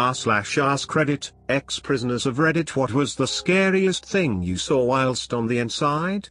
r/ask ex-prisoners of Reddit, what was the scariest thing you saw whilst on the inside?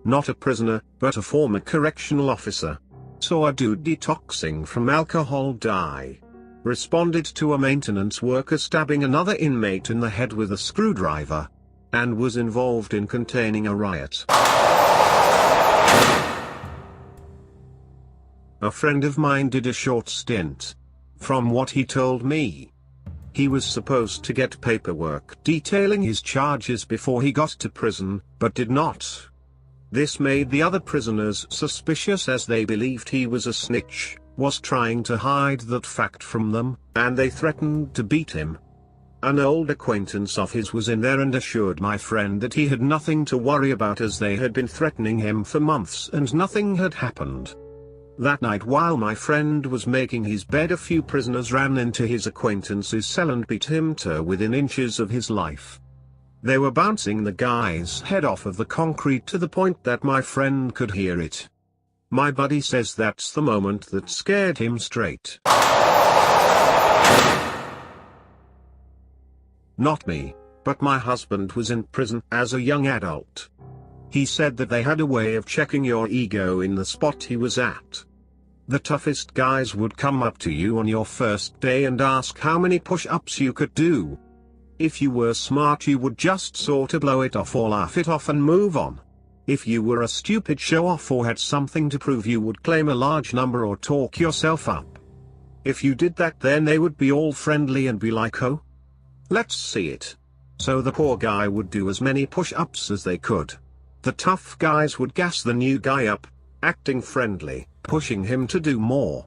Not a prisoner, but a former correctional officer. Saw a dude detoxing from alcohol die. Responded to a maintenance worker stabbing another inmate in the head with a screwdriver. And was involved in containing a riot. A friend of mine did a short stint. From what he told me, he was supposed to get paperwork detailing his charges before he got to prison, but did not. This made the other prisoners suspicious, as they believed he was a snitch, was trying to hide that fact from them, and they threatened to beat him. An old acquaintance of his was in there and assured my friend that he had nothing to worry about, as they had been threatening him for months and nothing had happened. That night, while my friend was making his bed, a few prisoners ran into his acquaintance's cell and beat him to within inches of his life. They were bouncing the guy's head off of the concrete to the point that my friend could hear it. My buddy says that's the moment that scared him straight. Not me, but my husband was in prison as a young adult. He said that they had a way of checking your ego in the spot he was at. The toughest guys would come up to you on your first day and ask how many push-ups you could do. If you were smart, you would just sort of blow it off or laugh it off and move on. If you were a stupid show-off or had something to prove, you would claim a large number or talk yourself up. If you did that, then they would be all friendly and be like, "Oh, let's see it." So the poor guy would do as many push-ups as they could. The tough guys would gas the new guy up, acting friendly, pushing him to do more.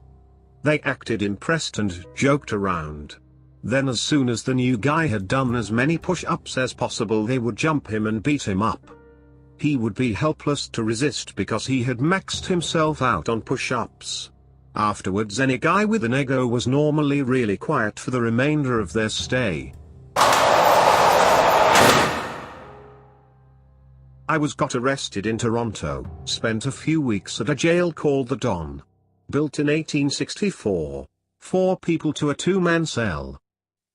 They acted impressed and joked around. Then as soon as the new guy had done as many push-ups as possible, they would jump him and beat him up. He would be helpless to resist because he had maxed himself out on push-ups. Afterwards, any guy with an ego was normally really quiet for the remainder of their stay. I got arrested in Toronto, spent a few weeks at a jail called the Don. Built in 1864. 4 people to a 2-man cell.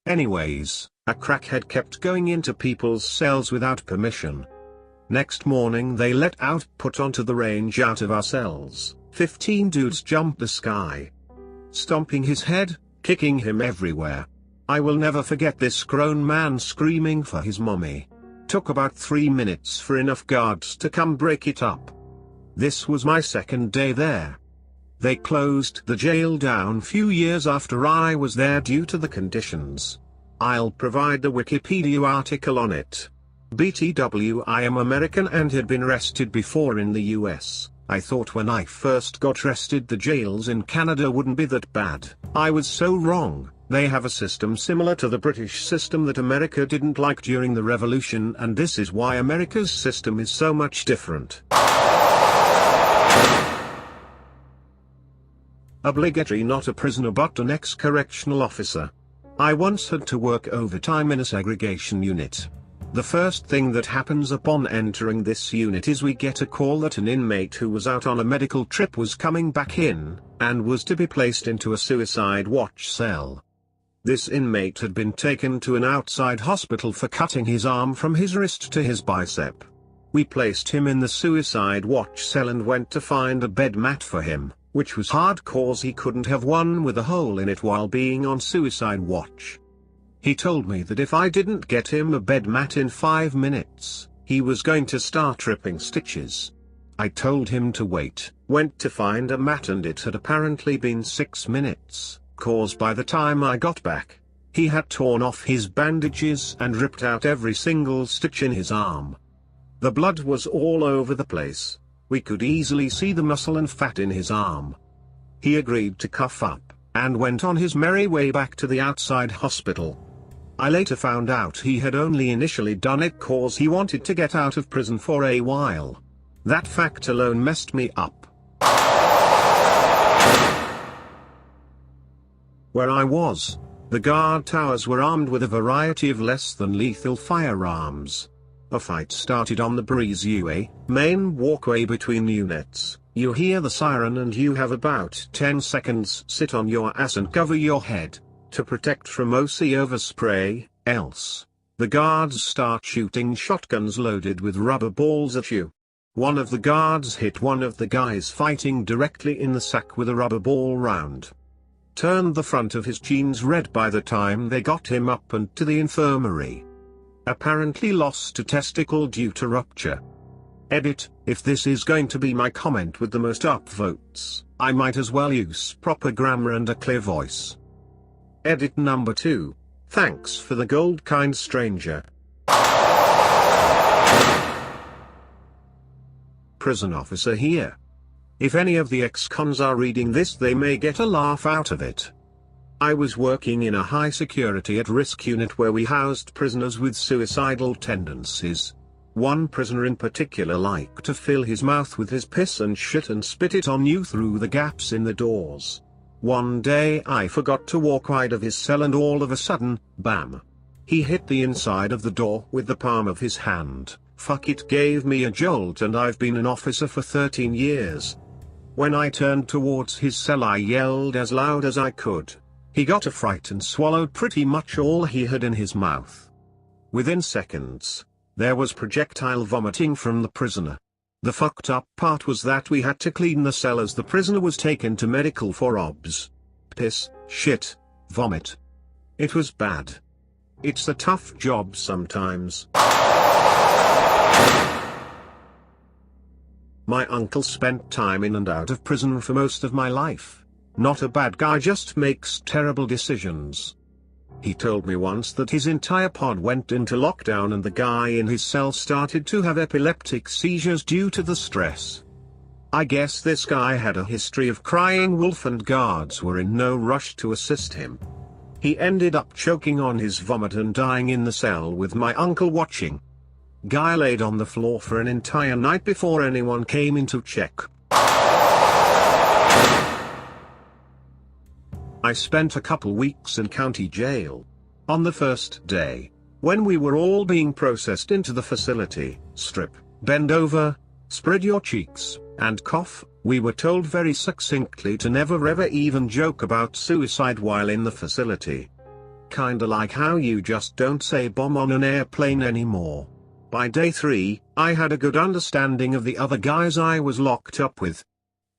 Anyways, a crackhead kept going into people's cells without permission. Next morning they let out, put onto the range out of our cells. 15 dudes jumped the sky, stomping his head, kicking him everywhere. I will never forget this grown man screaming for his mommy. Took about 3 minutes for enough guards to come break it up. This was my second day there. They closed the jail down few years after I was there due to the conditions. I'll provide the Wikipedia article on it. BTW, I am American and had been arrested before in the US. I thought when I first got arrested the jails in Canada wouldn't be that bad. I was so wrong. They have a system similar to the British system that America didn't like during the Revolution, and this is why America's system is so much different. Obligatory, not a prisoner but an ex-correctional officer. I once had to work overtime in a segregation unit. The first thing that happens upon entering this unit is we get a call that an inmate who was out on a medical trip was coming back in, and was to be placed into a suicide watch cell. This inmate had been taken to an outside hospital for cutting his arm from his wrist to his bicep. We placed him in the suicide watch cell and went to find a bed mat for him, which was hard cause he couldn't have one with a hole in it while being on suicide watch. He told me that if I didn't get him a bed mat in 5 minutes, he was going to start ripping stitches. I told him to wait, went to find a mat, and it had apparently been 6 minutes, cause by the time I got back, he had torn off his bandages and ripped out every single stitch in his arm. The blood was all over the place. We could easily see the muscle and fat in his arm. He agreed to cuff up, and went on his merry way back to the outside hospital. I later found out he had only initially done it cause he wanted to get out of prison for a while. That fact alone messed me up. Where I was, the guard towers were armed with a variety of less than lethal firearms. A fight started on the breezeway, main walkway between units, You hear the siren and you have about 10 seconds. Sit on your ass and cover your head, to protect from OC overspray, else the guards start shooting shotguns loaded with rubber balls at you. One of the guards hit one of the guys fighting directly in the sack with a rubber ball round. Turned the front of his jeans red by the time they got him up and to the infirmary. Apparently lost a testicle due to rupture. Edit: if this is going to be my comment with the most upvotes, I might as well use proper grammar and a clear voice. Edit number 2. Thanks for the gold, kind stranger. Prison officer here. If any of the ex-cons are reading this, they may get a laugh out of it. I was working in a high security at-risk unit where we housed prisoners with suicidal tendencies. One prisoner in particular liked to fill his mouth with his piss and shit and spit it on you through the gaps in the doors. One day I forgot to walk wide of his cell and all of a sudden, bam! He hit the inside of the door with the palm of his hand. Fuck, it gave me a jolt, and I've been an officer for 13 years. When I turned towards his cell I yelled as loud as I could. He got a fright and swallowed pretty much all he had in his mouth. Within seconds, there was projectile vomiting from the prisoner. The fucked up part was that we had to clean the cell as the prisoner was taken to medical for obs. Piss, shit, vomit. It was bad. It's a tough job sometimes. My uncle spent time in and out of prison for most of my life. Not a bad guy, just makes terrible decisions. He told me once that his entire pod went into lockdown and the guy in his cell started to have epileptic seizures due to the stress. I guess this guy had a history of crying wolf and guards were in no rush to assist him. He ended up choking on his vomit and dying in the cell with my uncle watching. Guy laid on the floor for an entire night before anyone came in to check. I spent a couple weeks in county jail. On the first day, when we were all being processed into the facility, strip, bend over, spread your cheeks, and cough, we were told very succinctly to never ever even joke about suicide while in the facility. Kinda like how you just don't say bomb on an airplane anymore. By day 3, I had a good understanding of the other guys I was locked up with.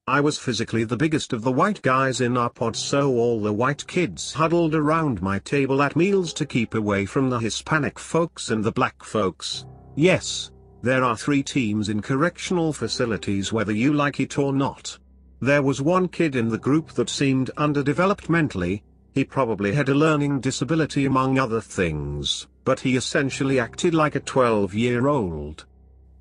I was physically the biggest of the white guys in our pod, so all the white kids huddled around my table at meals to keep away from the Hispanic folks and the black folks. Yes, there are 3 teams in correctional facilities whether you like it or not. There was one kid in the group that seemed underdeveloped mentally. He probably had a learning disability among other things, but he essentially acted like a 12-year-old.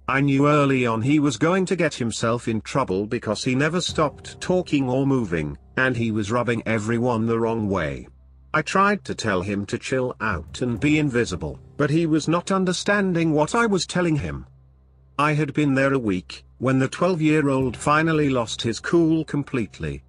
I knew early on he was going to get himself in trouble because he never stopped talking or moving, and he was rubbing everyone the wrong way. I tried to tell him to chill out and be invisible, but he was not understanding what I was telling him. I had been there a week, when the 12-year-old finally lost his cool completely.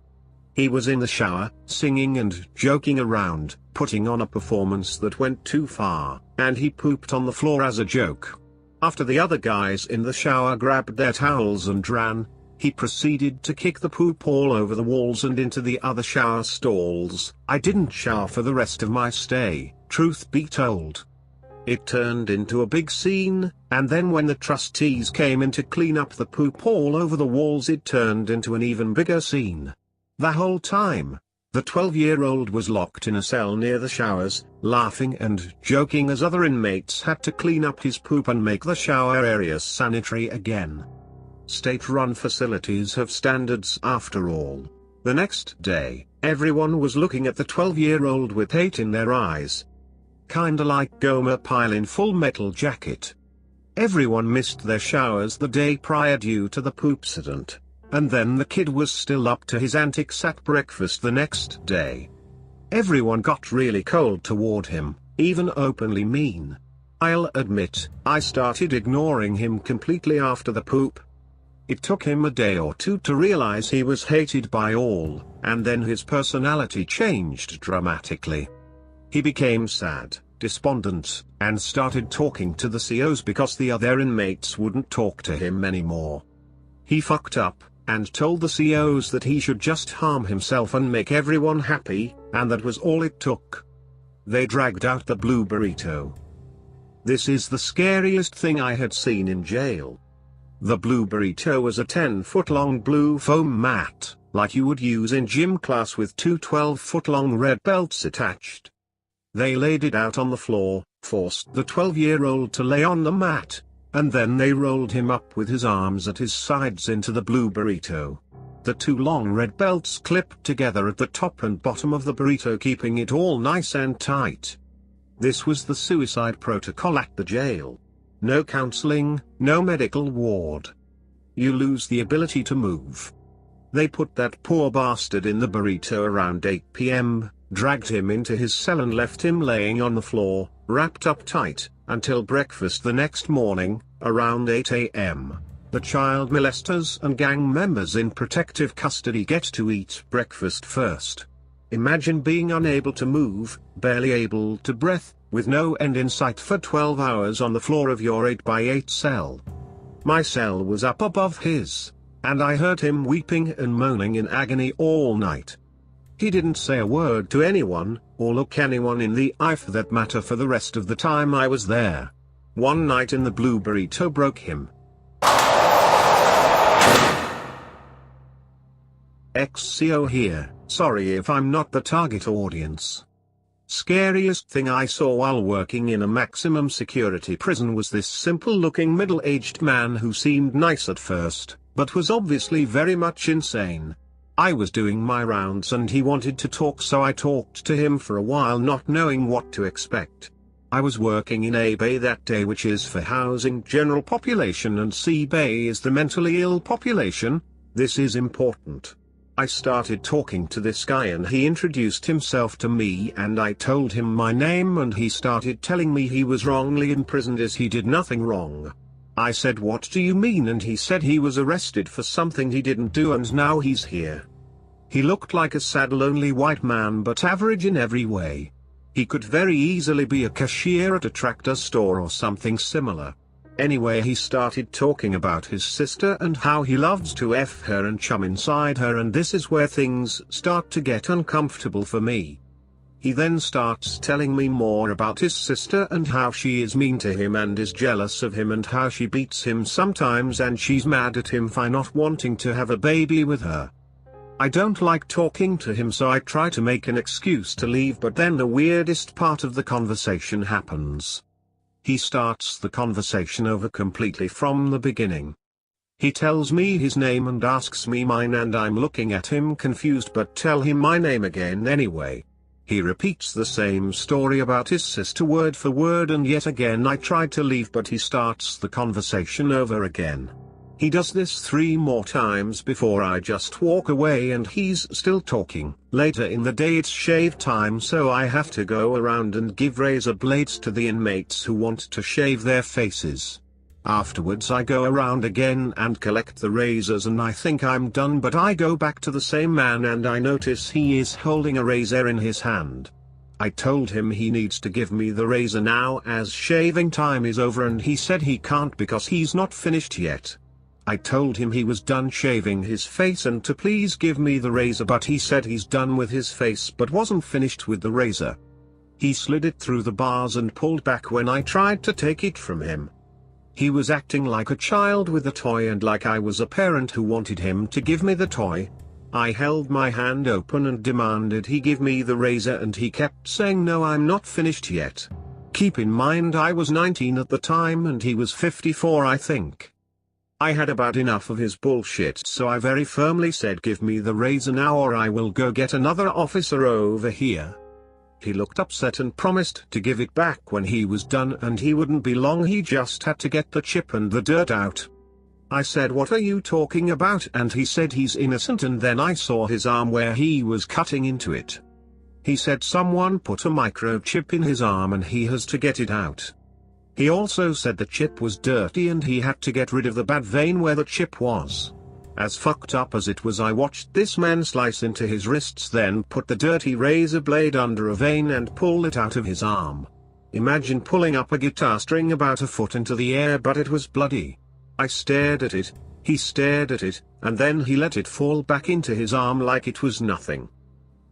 He was in the shower, singing and joking around, putting on a performance that went too far, and he pooped on the floor as a joke. After the other guys in the shower grabbed their towels and ran, he proceeded to kick the poop all over the walls and into the other shower stalls. I didn't shower for the rest of my stay, truth be told. It turned into a big scene, and then when the trustees came in to clean up the poop all over the walls, it turned into an even bigger scene. The whole time, the 12-year-old was locked in a cell near the showers, laughing and joking as other inmates had to clean up his poop and make the shower areas sanitary again. State-run facilities have standards after all. The next day, everyone was looking at the 12-year-old with hate in their eyes. Kinda like Gomer Pyle in Full Metal Jacket. Everyone missed their showers the day prior due to the poopsident. And then the kid was still up to his antics at breakfast the next day. Everyone got really cold toward him, even openly mean. I'll admit, I started ignoring him completely after the poop. It took him a day or two to realize he was hated by all, and then his personality changed dramatically. He became sad, despondent, and started talking to the COs because the other inmates wouldn't talk to him anymore. He fucked up, and told the COs that he should just harm himself and make everyone happy, and that was all it took. They dragged out the blue burrito. This is the scariest thing I had seen in jail. The blue burrito was a 10-foot-long blue foam mat, like you would use in gym class, with two 12-foot-long red belts attached. They laid it out on the floor, forced the 12-year-old to lay on the mat, and then they rolled him up with his arms at his sides into the blue burrito. The two long red belts clipped together at the top and bottom of the burrito, keeping it all nice and tight. This was the suicide protocol at the jail. No counseling, no medical ward. You lose the ability to move. They put that poor bastard in the burrito around 8 p.m., dragged him into his cell and left him laying on the floor, wrapped up tight, until breakfast the next morning, around 8 a.m. The child molesters and gang members in protective custody get to eat breakfast first. Imagine being unable to move, barely able to breathe, with no end in sight for 12 hours on the floor of your 8x8 cell. My cell was up above his, and I heard him weeping and moaning in agony all night. He didn't say a word to anyone, or look anyone in the eye for that matter, for the rest of the time I was there. One night in the blue burrito broke him. XCO here, sorry if I'm not the target audience. Scariest thing I saw while working in a maximum security prison was this simple-looking middle-aged man who seemed nice at first, but was obviously very much insane. I was doing my rounds and he wanted to talk, so I talked to him for a while, not knowing what to expect. I was working in A Bay that day, which is for housing general population, and C Bay is the mentally ill population. This is important. I started talking to this guy and he introduced himself to me, and I told him my name, and he started telling me he was wrongly imprisoned as he did nothing wrong. I said, "What do you mean?" And he said he was arrested for something he didn't do and now he's here. He looked like a sad, lonely white man, but average in every way. He could very easily be a cashier at a tractor store or something similar. Anyway, he started talking about his sister and how he loves to F her and chum inside her, and this is where things start to get uncomfortable for me. He then starts telling me more about his sister and how she is mean to him and is jealous of him, and how she beats him sometimes and she's mad at him for not wanting to have a baby with her. I don't like talking to him, so I try to make an excuse to leave, but then the weirdest part of the conversation happens. He starts the conversation over completely from the beginning. He tells me his name and asks me mine, and I'm looking at him confused but tell him my name again anyway. He repeats the same story about his sister word for word, and yet again I tried to leave, but he starts the conversation over again. He does this 3 more times before I just walk away, and he's still talking. Later in the day it's shave time, so I have to go around and give razor blades to the inmates who want to shave their faces. Afterwards I go around again and collect the razors, and I think I'm done, but I go back to the same man and I notice he is holding a razor in his hand. I told him he needs to give me the razor now as shaving time is over, and he said he can't because he's not finished yet. I told him he was done shaving his face and to please give me the razor, but he said he's done with his face but wasn't finished with the razor. He slid it through the bars and pulled back when I tried to take it from him. He was acting like a child with a toy and like I was a parent who wanted him to give me the toy. I held my hand open and demanded he give me the razor, and he kept saying, "No, I'm not finished yet." Keep in mind I was 19 at the time and he was 54, I think. I had about enough of his bullshit, so I very firmly said, "Give me the razor now or I will go get another officer over here." He looked upset and promised to give it back when he was done, and he wouldn't be long, he just had to get the chip and the dirt out. I said, "What are you talking about?" And he said he's innocent, and then I saw his arm where he was cutting into it. He said someone put a microchip in his arm and he has to get it out. He also said the chip was dirty and he had to get rid of the bad vein where the chip was. As fucked up as it was, I watched this man slice into his wrists, then put the dirty razor blade under a vein and pull it out of his arm. Imagine pulling up a guitar string about a foot into the air, but it was bloody. I stared at it. He stared at it, and then he let it fall back into his arm like it was nothing.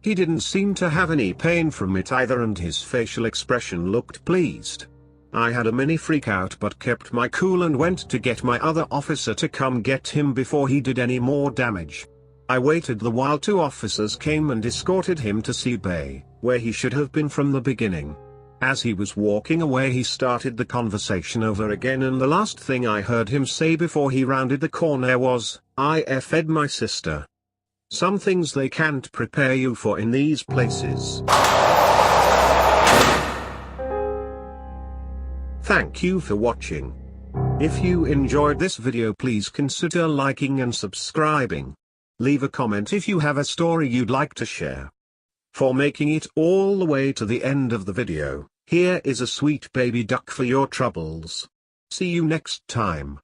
He didn't seem to have any pain from it either, and his facial expression looked pleased. I had a mini freak out but kept my cool and went to get my other officer to come get him before he did any more damage. I waited the while 2 officers came and escorted him to C Bay, where he should have been from the beginning. As he was walking away he started the conversation over again, and the last thing I heard him say before he rounded the corner was, "I fed my sister." Some things they can't prepare you for in these places. Thank you for watching. If you enjoyed this video, please consider liking and subscribing. Leave a comment if you have a story you'd like to share. For making it all the way to the end of the video, here is a sweet baby duck for your troubles. See you next time.